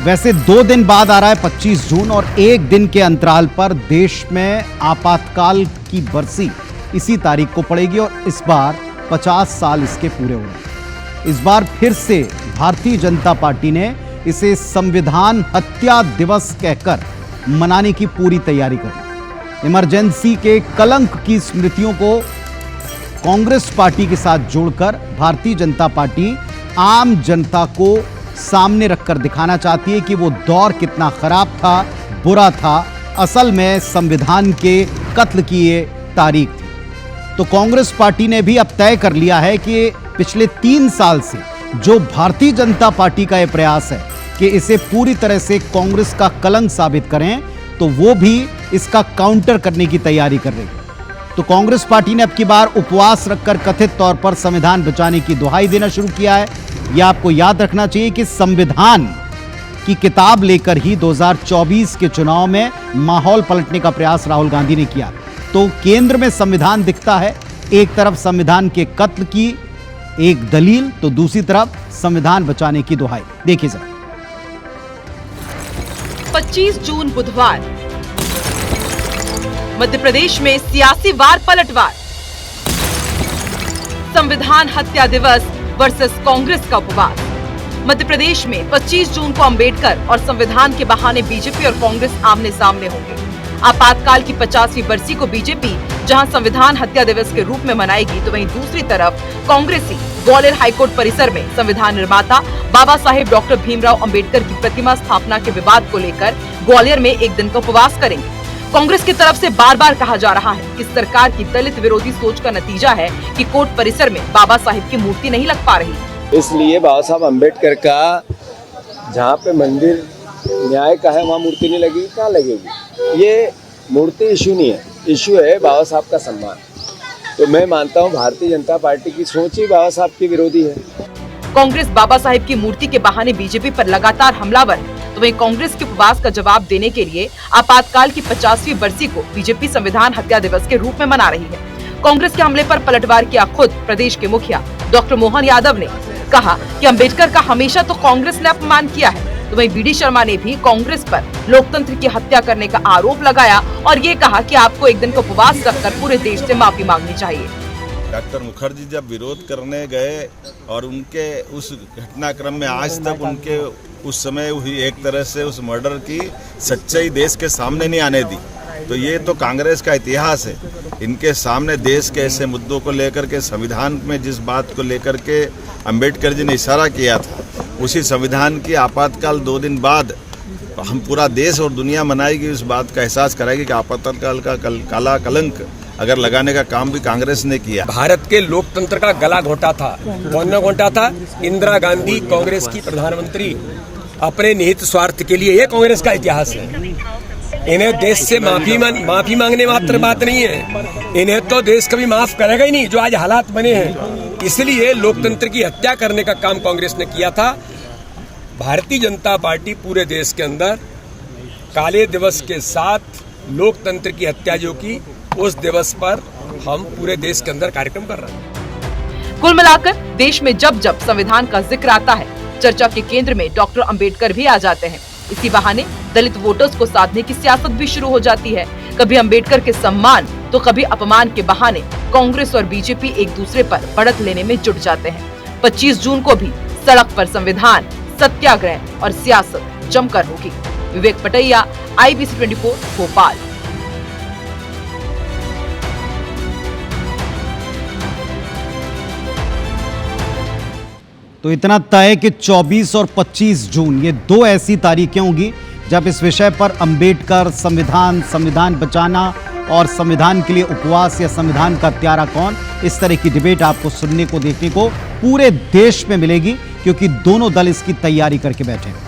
वैसे 2 दिन बाद आ रहा है 25 जून और 1 दिन के अंतराल पर देश में आपातकाल की बरसी इसी तारीख को पड़ेगी और इस बार 50 साल इसके पूरे हो रहे हैं। इस बार फिर से भारतीय जनता पार्टी ने इसे संविधान हत्या दिवस कहकर मनाने की पूरी तैयारी कर। इमरजेंसी के कलंक की स्मृतियों को कांग्रेस पार्टी के साथ जोड़कर भारतीय जनता पार्टी आम जनता को सामने रखकर दिखाना चाहती है कि वो दौर कितना खराब था, बुरा था। असल में संविधान के कत्ल की ये तारीख थी। तो कांग्रेस पार्टी ने भी अब तय कर लिया है कि पिछले 3 साल से जो भारतीय जनता पार्टी का यह प्रयास है कि इसे पूरी तरह से कांग्रेस का कलंक साबित करें, तो वो भी इसका काउंटर करने की तैयारी कर रही है। तो कांग्रेस पार्टी ने अब की बार उपवास रखकर कथित तौर पर संविधान बचाने की दुहाई देना शुरू किया है। यह आपको याद रखना चाहिए कि संविधान की किताब लेकर ही 2024 के चुनाव में माहौल पलटने का प्रयास राहुल गांधी ने किया। तो केंद्र में संविधान दिखता है, एक तरफ संविधान के कत्ल की एक दलील, तो दूसरी तरफ संविधान बचाने की दुहाई। देखिए जरा। 25 जून बुधवार मध्य प्रदेश में सियासी वार पलटवार। संविधान हत्या दिवस वर्सेस कांग्रेस का उपवास। मध्य प्रदेश में 25 जून को अंबेडकर और संविधान के बहाने बीजेपी और कांग्रेस आमने सामने होंगे। आपातकाल की 50वीं बरसी को बीजेपी जहां संविधान हत्या दिवस के रूप में मनाएगी, तो वहीं दूसरी तरफ कांग्रेसी ग्वालियर हाईकोर्ट परिसर में संविधान निर्माता बाबा साहेब डॉक्टर भीमराव अंबेडकर की प्रतिमा स्थापना के विवाद को लेकर ग्वालियर में एक दिन का उपवास करेंगे। कांग्रेस की तरफ से बार बार कहा जा रहा है कि सरकार की दलित विरोधी सोच का नतीजा है कि कोर्ट परिसर में बाबा साहेब की मूर्ति नहीं लग पा रही। इसलिए बाबा साहब अम्बेडकर का जहाँ पे मंदिर न्याय का है वहाँ मूर्ति नहीं लगेगी, कहाँ लगेगी? ये मूर्ति इशू नहीं है, इशू है बाबा साहब का सम्मान। तो मैं मानता हूँ भारतीय जनता पार्टी की सोच ही बाबा साहब की विरोधी है। कांग्रेस बाबा साहेब की मूर्ति के बहाने बीजेपी पर लगातार हमलावर है, तो वहीं कांग्रेस के उपवास का जवाब देने के लिए आपातकाल की 50वीं बरसी को बीजेपी संविधान हत्या दिवस के रूप में मना रही है। कांग्रेस के हमले पर पलटवार किया खुद प्रदेश के मुखिया डॉक्टर मोहन यादव ने कहा कि अंबेडकर का हमेशा तो कांग्रेस ने अपमान किया है। तो वहीं बीडी शर्मा ने भी कांग्रेस पर लोकतंत्र की हत्या करने का आरोप लगाया और ये कहा कि आपको एक दिन का उपवास रखकर पूरे देश से माफी मांगनी चाहिए। डॉक्टर मुखर्जी जब विरोध करने गए और उनके उस घटनाक्रम में आज तक उनके उस समय हुई एक तरह से उस मर्डर की सच्चाई देश के सामने नहीं आने दी, तो ये तो कांग्रेस का इतिहास है। इनके सामने देश के ऐसे मुद्दों को लेकर के संविधान में जिस बात को लेकर के अंबेडकर जी ने इशारा किया था, उसी संविधान की आपातकाल 2 दिन बाद हम पूरा देश और दुनिया मनाएगी, उस बात का एहसास कराएगी कि आपातकाल का काला कलंक अगर लगाने का काम भी कांग्रेस ने किया। भारत के लोकतंत्र का गला घोटा था। कौन ने घोटा था? इंदिरा गांधी, कांग्रेस की प्रधानमंत्री, अपने निहित स्वार्थ के लिए। ये कांग्रेस का इतिहास है। इन्हें देश से माफी मांगने मात्र बात नहीं है, इन्हें तो देश कभी माफ करेगा ही नहीं जो आज हालात बने हैं। इसलिए लोकतंत्र की हत्या करने का काम कांग्रेस ने किया था। भारतीय जनता पार्टी पूरे देश के अंदर काले दिवस के साथ लोकतंत्र की हत्या जो की, उस दिवस पर हम पूरे देश के अंदर कार्यक्रम कर रहे हैं। कुल मिलाकर देश में जब जब संविधान का जिक्र आता है, चर्चा के केंद्र में डॉक्टर अंबेडकर भी आ जाते हैं। इसी बहाने दलित वोटर्स को साधने की सियासत भी शुरू हो जाती है। कभी अंबेडकर के सम्मान तो कभी अपमान के बहाने कांग्रेस और बीजेपी एक दूसरे पर बढ़त लेने में जुट जाते हैं। 25 जून को भी सड़क पर संविधान, सत्याग्रह और सियासत जमकर होगी। विवेक पटैया, IBC 24, भोपाल। तो इतना तय कि 24 और 25 जून ये 2 ऐसी तारीखें होंगी जब इस विषय पर अंबेडकर, संविधान बचाना और संविधान के लिए उपवास या संविधान का त्यारा कौन, इस तरह की डिबेट आपको सुनने को, देखने को पूरे देश में मिलेगी, क्योंकि दोनों दल इसकी तैयारी करके बैठे हैं।